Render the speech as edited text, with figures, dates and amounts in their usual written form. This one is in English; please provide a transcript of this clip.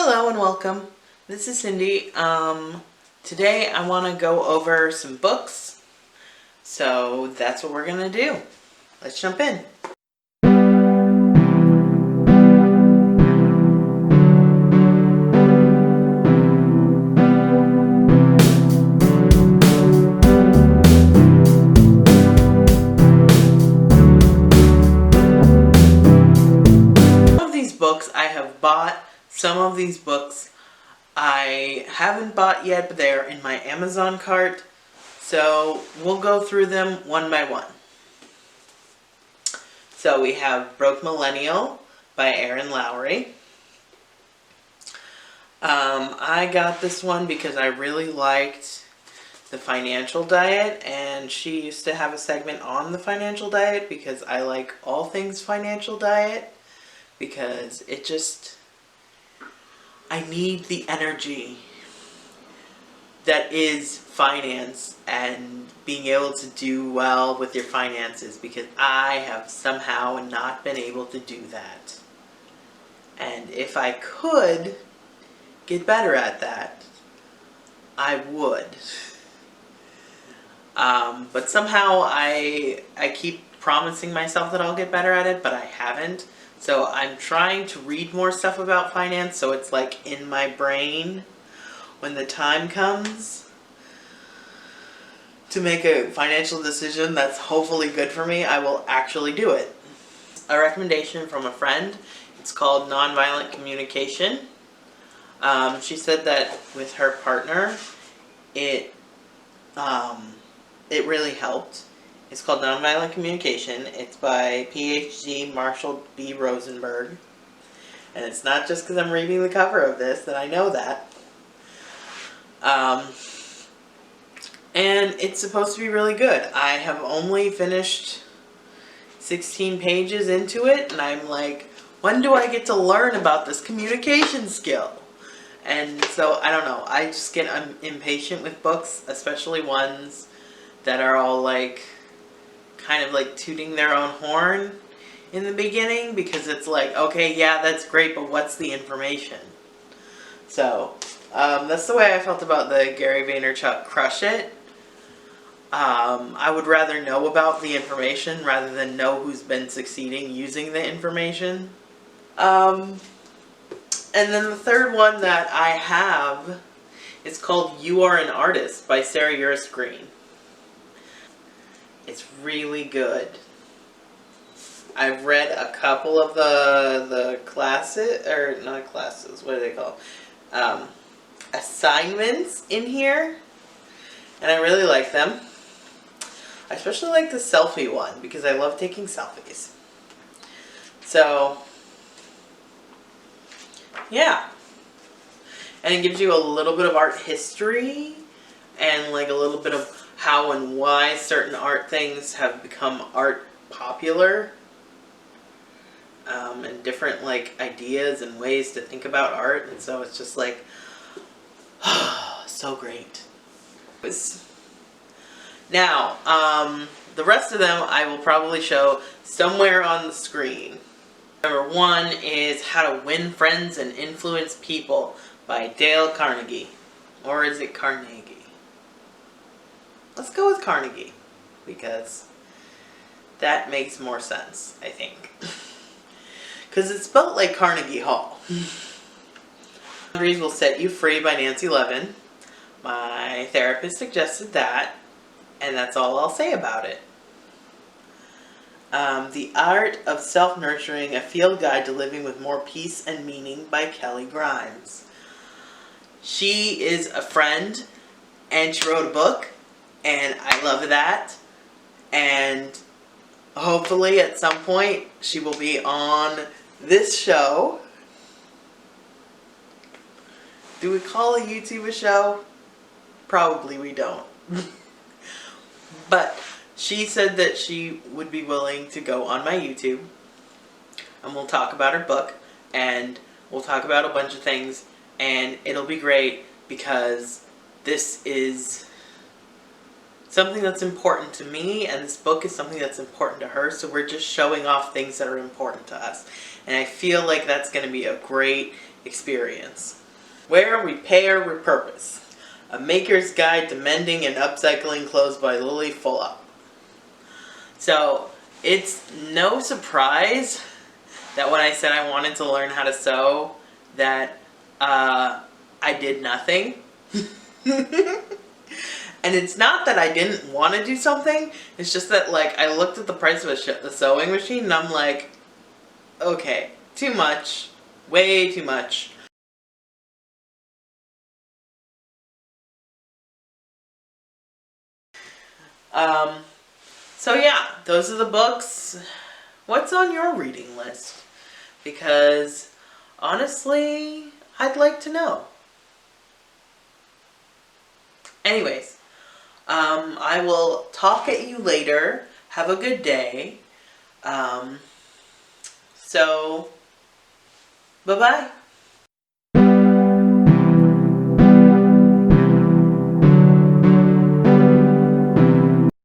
Hello and welcome. This is Cindy. Today I want to go over some books. So that's what we're going to do. Let's jump in. Some of these books I have bought. Some of these books I haven't bought yet, but they are in my Amazon cart. So we'll go through them one by one. So we have Broke Millennial by Erin Lowry. I got this one because I really liked the Financial Diet, and she used to have a segment on the Financial Diet because I like all things Financial Diet, because it just, I need the energy that is finance and being able to do well with your finances, because I have somehow not been able to do that. And if I could get better at that, I would. But somehow I keep promising myself that I'll get better at it, but I haven't. So I'm trying to read more stuff about finance, so it's like in my brain when the time comes to make a financial decision that's hopefully good for me, I will actually do it. A recommendation from a friend. It's called Nonviolent Communication. She said that with her partner, it really helped. It's called Nonviolent Communication. It's by PhD Marshall B. Rosenberg. And it's not just because I'm reading the cover of this that I know that. And it's supposed to be really good. I have only finished 16 pages into it, and I'm like, when do I get to learn about this communication skill? And so, I don't know, I just get impatient with books, especially ones that are all like, kind of like tooting their own horn in the beginning, because it's like, okay, yeah, that's great, but what's the information? So, that's the way I felt about the Gary Vaynerchuk Crush It. I would rather know about the information rather than know who's been succeeding using the information. And then the third one that I have is called You Are an Artist by Sarah Urist Green. It's really good. I've read a couple of the classes, or not classes, what do they call? Assignments in here, and I really like them. I especially like the selfie one because I love taking selfies. So, yeah. And it gives you a little bit of art history and like a little bit of how and why certain art things have become art popular. And different like ideas and ways to think about art, and so it's just like so great. Now, the rest of them I will probably show somewhere on the screen. Number one is How to Win Friends and Influence People by Dale Carnegie. Or is it Carnegie? Let's go with Carnegie, because that makes more sense, I think. Because it's spelled like Carnegie Hall. Boundaries Will Set You Free by Nancy Levin. My therapist suggested that, and that's all I'll say about it. The Art of Self-Nurturing, A Field Guide to Living with More Peace and Meaning by Kelly Grimes. She is a friend, and she wrote a book, and I love that. And hopefully at some point she will be on this show. Do we call a YouTube a show? Probably we don't. But she said that she would be willing to go on my YouTube, and we'll talk about her book, and we'll talk about a bunch of things, and it'll be great because this is something that's important to me, and this book is something that's important to her, so we're just showing off things that are important to us. And I feel like that's going to be a great experience. Wear, Repair, Repurpose. A Maker's Guide to Mending and Upcycling Clothes by Lily Fulop. So, it's no surprise that when I said I wanted to learn how to sew, that I did nothing. And it's not that I didn't want to do something, it's just that, like, I looked at the price of a sewing machine and I'm like, okay, too much, way too much. So yeah, those are the books. What's on your reading list? Because, honestly, I'd like to know. Anyways, I will talk at you later. Have a good day. So, bye-bye.